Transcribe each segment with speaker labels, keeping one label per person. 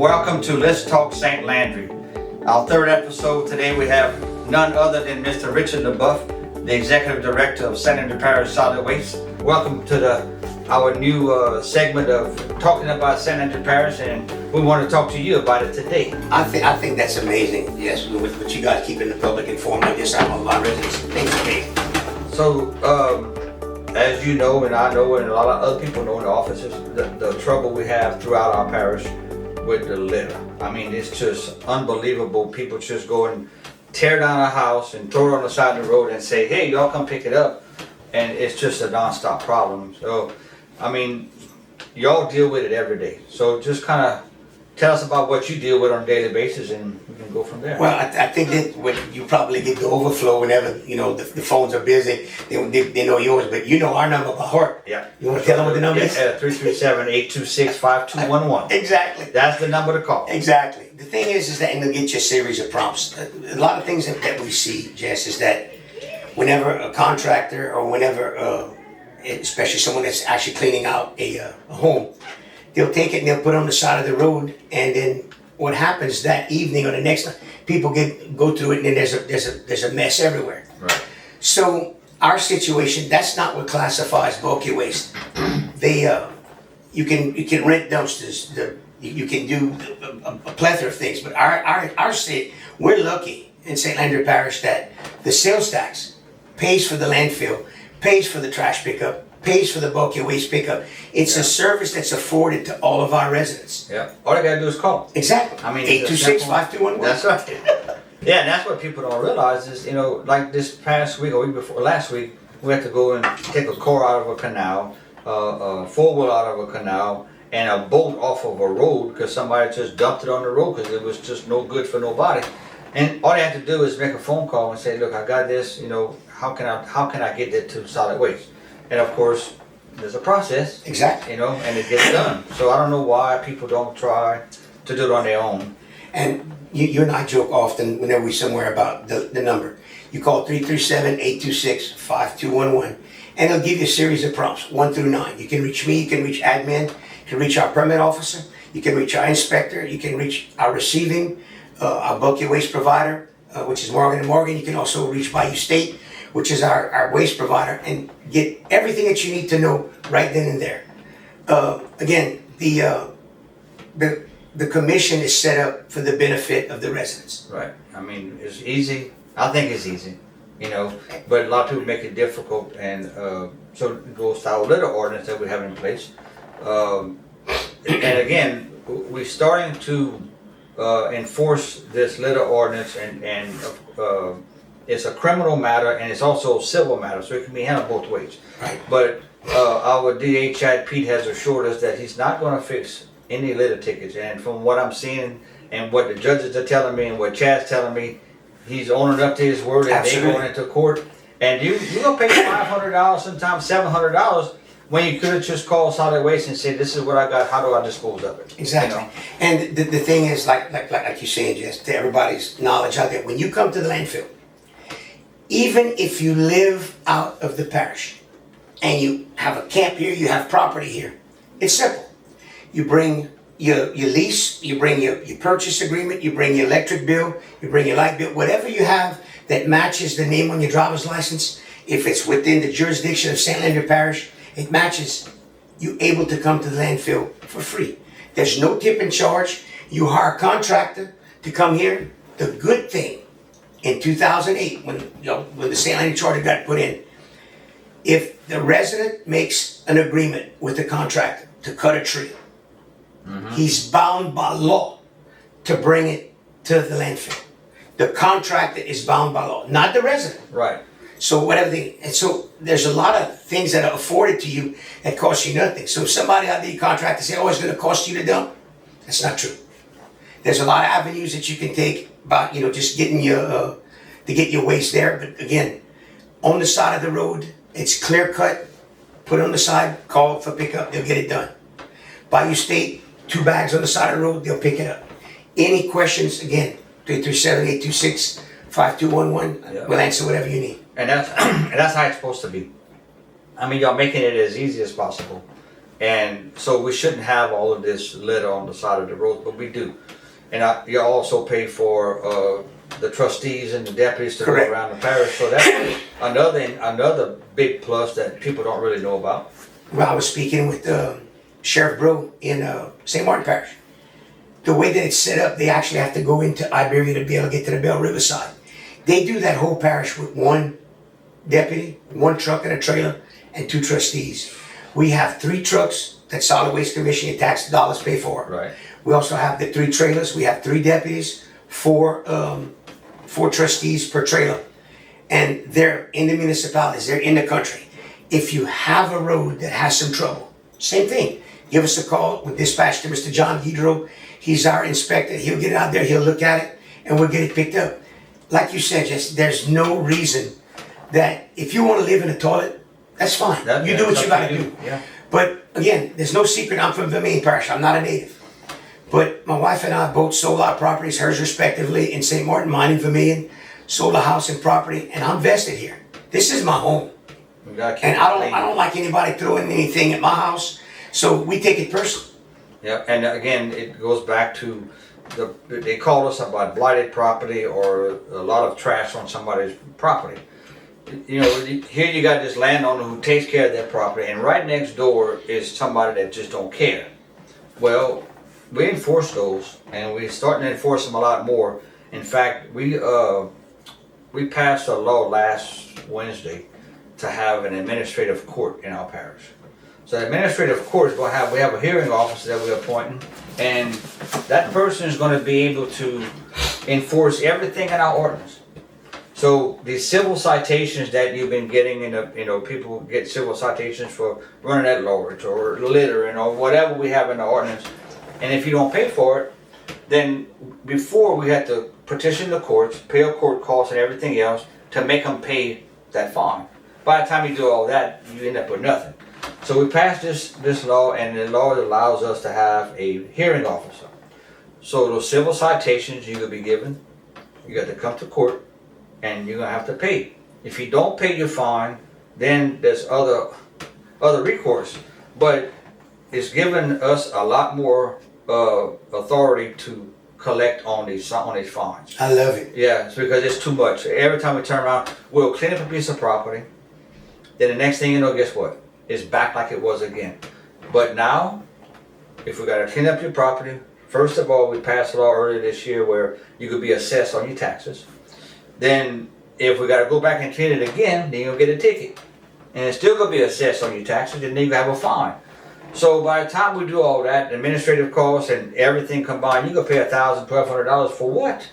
Speaker 1: Welcome to Let's Talk St. Landry. Our third episode today, we have none other than Mr. Richard Lebeouf, the Executive Director of Landry Parish Solid Waste. Welcome to our new segment of talking about Landry Parish, and we want to talk to you about it today.
Speaker 2: I think that's amazing. Yes, with you guys keeping the public informed like this, I'm a lot of residents. Things amazing.
Speaker 1: So, as you know, and I know, and a lot of other people know in the offices, the trouble we have throughout our parish with the litter. I mean, it's just unbelievable. People just go and tear down a house and throw it on the side of the road and say, hey, y'all come pick it up. And it's just a non-stop problem. So, I mean, y'all deal with it every day. So just kind of tell us about what you deal with on a daily basis, and we can go from there.
Speaker 2: Well, I think that when you probably get the overflow whenever, the phones are busy, they know yours, but you know our number by heart.
Speaker 1: Yeah.
Speaker 2: You want to tell them what the number is?
Speaker 1: 337-826-5211.
Speaker 2: Exactly.
Speaker 1: That's the number to call.
Speaker 2: Exactly. The thing is that, and they'll get you a series of prompts. A lot of things that we see, Jess, is that whenever a contractor or whenever, especially someone that's actually cleaning out a home, they'll take it and they'll put it on the side of the road, and then what happens that evening or the next night, people go through it, and then there's a mess everywhere.
Speaker 1: Right.
Speaker 2: So our situation, that's not what classifies bulky waste. You can rent dumpsters. You can do a plethora of things, but our state, we're lucky in St. Landry Parish that the sales tax pays for the landfill, pays for the trash pickup, pays for the bulky waste pickup. It's a service that's afforded to all of our residents.
Speaker 1: Yeah. All they gotta do is call.
Speaker 2: Exactly.
Speaker 1: I mean,
Speaker 2: 826-5211.
Speaker 1: That's right. Yeah, and that's what people don't realize is, like this past week or week before, last week, we had to go and take a car out of a canal, a four-wheel out of a canal, and a boat off of a road because somebody just dumped it on the road because it was just no good for nobody. And all they have to do is make a phone call and say, look, I got this, how can I get that to solid waste? And of course, there's a process.
Speaker 2: Exactly.
Speaker 1: And it gets done. So I don't know why people don't try to do it on their own.
Speaker 2: And you and I joke often whenever we're somewhere about the number. You call 337-826-5211, and they'll give you a series of prompts, 1 through 9. You can reach me, you can reach admin, you can reach our permit officer, you can reach our inspector, you can reach our receiving, our bulky waste provider, which is Morgan & Morgan. You can also reach Bayou State, which is our waste provider, and get everything that you need to know right then and there. Again, the commission is set up for the benefit of the residents.
Speaker 1: Right. I mean, it's easy. I think it's easy, but a lot of people make it difficult, and so it goes to our litter ordinance that we have in place. And again, we're starting to enforce this litter ordinance, and it's a criminal matter and it's also a civil matter, so it can be handled both ways.
Speaker 2: Right.
Speaker 1: But our DA Chad Pete has assured us that he's not going to fix any litter tickets, and from what I'm seeing and what the judges are telling me and what Chad's telling me, he's owning up to his word, and they're going into court. And you're going to pay $500, sometimes $700, when you could have just called solid waste and said, this is what I got, how do I dispose of it?
Speaker 2: Exactly. And the thing is, like you're saying, Jess, to everybody's knowledge out there, when you come to the landfill, even if you live out of the parish and you have a camp here, you have property here, it's simple. You bring your lease, you bring your purchase agreement, you bring your electric bill, you bring your light bill, whatever you have that matches the name on your driver's license. If it's within the jurisdiction of St. Landry Parish, it matches, you're able to come to the landfill for free. There's no tip in charge. You hire a contractor to come here. The good thing, in 2008, when the St. Landry Charter got put in, if the resident makes an agreement with the contractor to cut a tree, he's bound by law to bring it to the landfill. The contractor is bound by law, not the resident.
Speaker 1: Right.
Speaker 2: So so there's a lot of things that are afforded to you that cost you nothing. So if somebody out there, your contractor say, oh, it's going to cost you to dump, that's not true. There's a lot of avenues that you can take about, just getting to get your waste there. But again, on the side of the road, it's clear cut, put it on the side, call for pickup, they'll get it done. Bayou State, 2 bags on the side of the road, they'll pick it up. Any questions, again, 337-826-5211, we'll answer whatever you need.
Speaker 1: And that's how it's supposed to be. I mean, y'all making it as easy as possible. And so we shouldn't have all of this litter on the side of the road, but we do. And you also pay for the trustees and the deputies to
Speaker 2: Correct.
Speaker 1: go around the parish. So that's another big plus that people don't really know about.
Speaker 2: Well, I was speaking with Sheriff Bro in St. Martin Parish. The way that it's set up, they actually have to go into Iberia to be able to get to the Bell River side. They do that whole parish with one deputy, one truck and a trailer, and 2 trustees. We have 3 trucks that Solid Waste Commission and tax dollars pay for.
Speaker 1: Right.
Speaker 2: We also have the 3 trailers. We have 3 deputies, 4 trustees per trailer. And they're in the municipalities, they're in the country. If you have a road that has some trouble, same thing. Give us a call. We'll dispatch to Mr. John Guidro. He's our inspector. He'll get out there, he'll look at it, and we'll get it picked up. Like you said, Jess, there's no reason that if you want to live in a toilet, that's fine. You do what you gotta do.
Speaker 1: Yeah.
Speaker 2: But again, there's no secret, I'm from Vermilion Parish, I'm not a native. But my wife and I both sold our properties, hers respectively, in St. Martin, mine in Vermilion, sold a house and property, and I'm vested here. This is my home.
Speaker 1: We gotta keep
Speaker 2: And
Speaker 1: it
Speaker 2: I
Speaker 1: clean.
Speaker 2: don't like anybody throwing anything at my house, so we take it personal.
Speaker 1: Yeah, and again, it goes back to they called us about blighted property or a lot of trash on somebody's property. You know, here you got this landowner who takes care of that property, and right next door is somebody that just don't care. Well, we enforce those, and we're starting to enforce them a lot more. In fact, we passed a law last Wednesday to have an administrative court in our parish. So the administrative court is going to we have a hearing officer that we're appointing, and that person is going to be able to enforce everything in our ordinance. So the civil citations that you've been getting, people get civil citations for running at large or littering or whatever we have in the ordinance. And if you don't pay for it, then before we had to petition the courts, pay a court costs and everything else to make them pay that fine. By the time you do all that, you end up with nothing. So we passed this law, and the law allows us to have a hearing officer. So those civil citations you're gonna be given, you got to come to court, and you're gonna have to pay. If you don't pay your fine, then there's other recourse. But it's given us a lot more authority to collect on these fines.
Speaker 2: I love it.
Speaker 1: Yeah, it's because it's too much. Every time we turn around, we'll clean up a piece of property. Then the next thing you know, guess what? It's back like it was again. But now, if we gotta clean up your property, first of all, we passed a law earlier this year where you could be assessed on your taxes. Then, if we gotta go back and clean it again, then you'll get a ticket. And it's still gonna be assessed on your taxes, and then you have a fine. So by the time we do all that, administrative costs and everything combined, you gonna pay $1,000, $1,200 for what?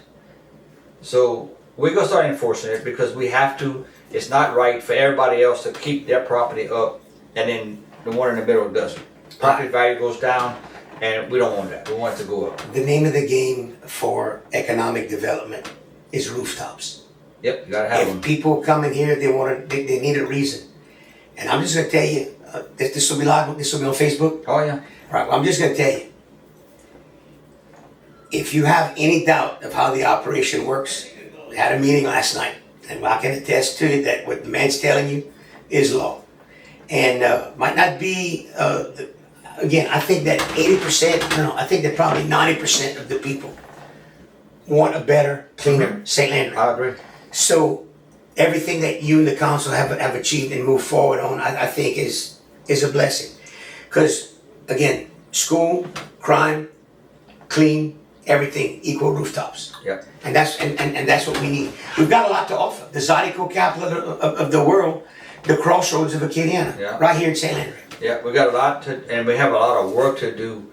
Speaker 1: So we're gonna start enforcing it because we have to. It's not right for everybody else to keep their property up, and then the one in the middle doesn't. Property value goes down, and we don't want that. We want it to go up.
Speaker 2: The name of the game for economic development is rooftops.
Speaker 1: Yep, you gotta have
Speaker 2: If
Speaker 1: them.
Speaker 2: people come in here, they need a reason. And I'm just gonna tell you, this will be live, this will be on Facebook.
Speaker 1: Oh yeah.
Speaker 2: Right, well, I'm just gonna tell you. If you have any doubt of how the operation works, we had a meeting last night, and I can attest to it that what the man's telling you is law. And might not be, again, I think that 80%, no, I think that probably 90% of the people want a better, cleaner St. Landry.
Speaker 1: I agree.
Speaker 2: So everything that you and the council have achieved and moved forward on, I think is a blessing. Because again, school, crime, clean, everything, equal rooftops.
Speaker 1: Yep.
Speaker 2: And that's what we need. We've got a lot to offer. The Zydeco capital of the world, the crossroads of Acadiana,
Speaker 1: Yeah.
Speaker 2: right here in St. Landry.
Speaker 1: Yeah, we got a lot to, and we have a lot of work to do.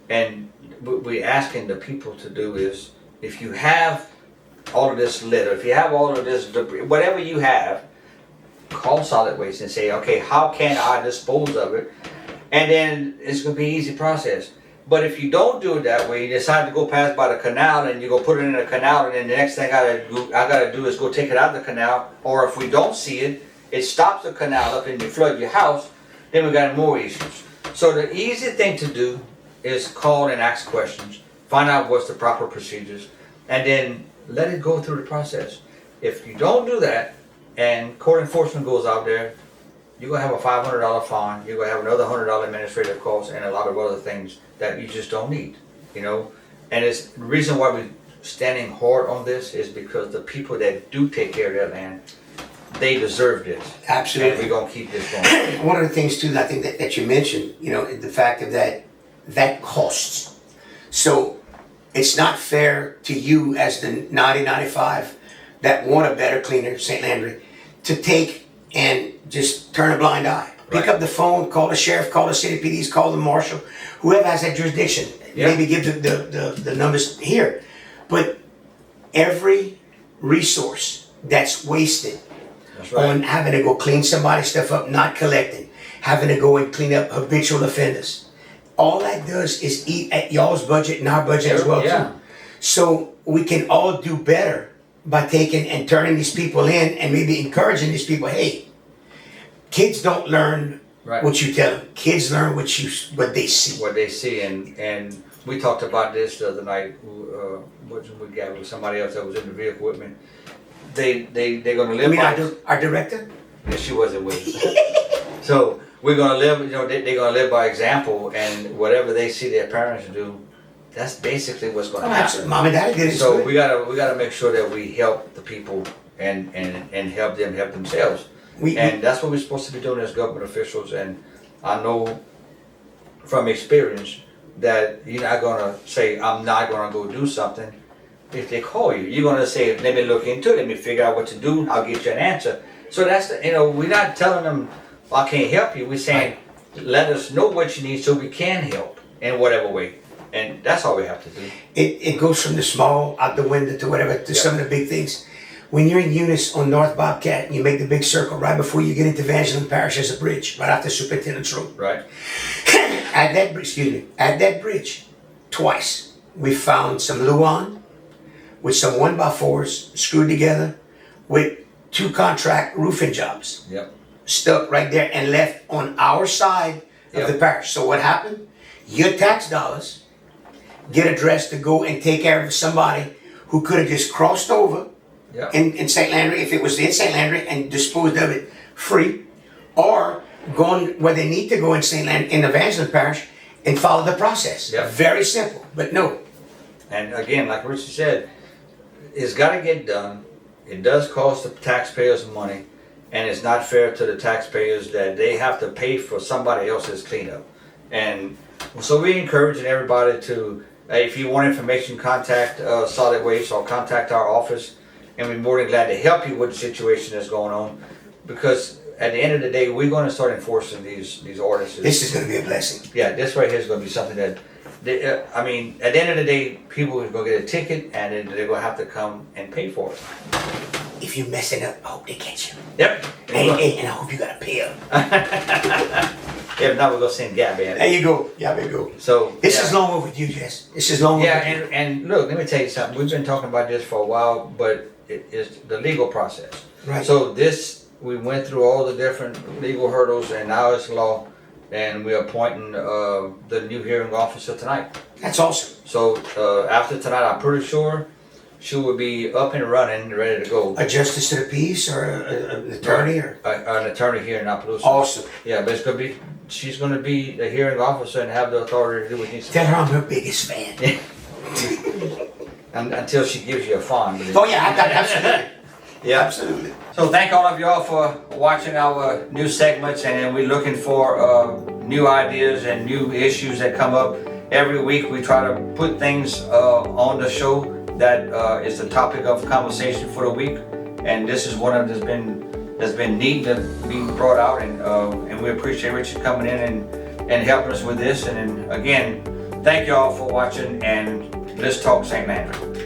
Speaker 1: And what we're asking the people to do is, if you have all of this litter, if you have all of this debris, whatever you have, call solid waste and say, okay, how can I dispose of it? And then it's gonna be an easy process. But if you don't do it that way, you decide to go pass by the canal and you go put it in the canal, and then the next thing I gotta do is go take it out of the canal. Or if we don't see it, it stops the canal up and you flood your house, then we got more issues. So the easy thing to do is call and ask questions, find out what's the proper procedures, and then let it go through the process. If you don't do that, and court enforcement goes out there, you're gonna have a $500 fine, you're gonna have another $100 administrative cost, and a lot of other things that you just don't need, you know? And it's the reason why we're standing hard on this is because the people that do take care of their land, they deserve this.
Speaker 2: Absolutely.
Speaker 1: And we're gonna keep this going.
Speaker 2: One of the things too, I think that you mentioned, you know, the fact of that costs. So it's not fair to you as the 90-95 that want a better, cleaner St. Landry to take and just turn a blind eye. Pick
Speaker 1: Right.
Speaker 2: up the phone, call the sheriff, call the city PDs, call the marshal, whoever has that jurisdiction.
Speaker 1: Yeah.
Speaker 2: Maybe give the numbers here. But every resource that's wasted
Speaker 1: That's right.
Speaker 2: on having to go clean somebody's stuff up, not collecting, having to go and clean up habitual offenders. All that does is eat at y'all's budget and our budget as well
Speaker 1: Yeah.
Speaker 2: too. So we can all do better by taking and turning these people in and maybe encouraging these people. Hey, kids don't learn
Speaker 1: Right.
Speaker 2: what you tell them. Kids learn what they see.
Speaker 1: What they see, and we talked about this the other night. We got with somebody else that was in the vehicle with me. They're gonna live.
Speaker 2: I mean,
Speaker 1: by
Speaker 2: our director.
Speaker 1: Yeah, she wasn't with us. So we're gonna live. You know, they're gonna live by example, and whatever they see their parents do, that's basically what's gonna happen.
Speaker 2: Mom and Dad did it.
Speaker 1: So we gotta make sure that we help the people and help them help themselves. And that's what we're supposed to be doing as government officials. And I know from experience that you're not gonna say, I'm not gonna go do something. If they call you, you're gonna say, let me look into it, let me figure out what to do, I'll get you an answer. So that's, we're not telling them, I can't help you. We're saying, let us know what you need so we can help in whatever way. And that's all we have to do.
Speaker 2: It goes from the small out the window to whatever to some of the big things. When you're in Eunice on North Bobcat, you make the big circle right before you get into Evangeline Parish. There's a bridge right after Superintendent's Road.
Speaker 1: Right.
Speaker 2: At that bridge, twice we found some Luan with some 1x4s screwed together with 2 contract roofing jobs.
Speaker 1: Yep.
Speaker 2: Stuck right there and left on our side of the parish. So what happened? Your tax dollars get addressed to go and take care of somebody who could have just crossed over in St. Landry, if it was in St. Landry, and disposed of it free, or gone where they need to go in St. Landry, in Evangeline Parish, and follow the process.
Speaker 1: Yep.
Speaker 2: Very simple, but no.
Speaker 1: And again, like Richie said, it's got to get done. It does cost the taxpayers money, and it's not fair to the taxpayers that they have to pay for somebody else's cleanup. And so we're encouraging everybody to, if you want information, contact Solid Waste or contact our office, and we're more than glad to help you with the situation that's going on. Because at the end of the day, we're going to start enforcing these ordinances.
Speaker 2: This is going to be a blessing.
Speaker 1: Yeah, this right here is going to be something that, at the end of the day, people are going to get a ticket, and then they're going to have to come and pay for it.
Speaker 2: If you messing up, I hope they catch you.
Speaker 1: Yep.
Speaker 2: Hey, and I hope you got a pail.
Speaker 1: If not, we're going to send Gabby at it.
Speaker 2: There you go. Yeah, there you go.
Speaker 1: So
Speaker 2: This is long overdue, Jess. This is long overdue.
Speaker 1: and look, let me tell you something. We've been talking about this for a while, but it is the legal process.
Speaker 2: Right.
Speaker 1: So we went through all the different legal hurdles, and now it's law, and we're appointing the new hearing officer tonight.
Speaker 2: That's awesome.
Speaker 1: So after tonight, I'm pretty sure she will be up and running, ready to go.
Speaker 2: A justice to the peace or an attorney or
Speaker 1: An attorney here in Appaloosa.
Speaker 2: awesome.
Speaker 1: Yeah, but she's gonna be the hearing officer and have the authority to do what needs to be
Speaker 2: Tell her I'm her biggest fan.
Speaker 1: until she gives you a fine.
Speaker 2: Oh yeah, absolutely.
Speaker 1: Yeah.
Speaker 2: Absolutely.
Speaker 1: So thank all of y'all for watching our new segments, and we're looking for new ideas and new issues that come up. Every week we try to put things on the show that is the topic of conversation for the week, and this is one of them that's been neat to be brought out, and we appreciate Richard coming in and helping us with this. And again, thank y'all for watching, and let's talk St. Landry.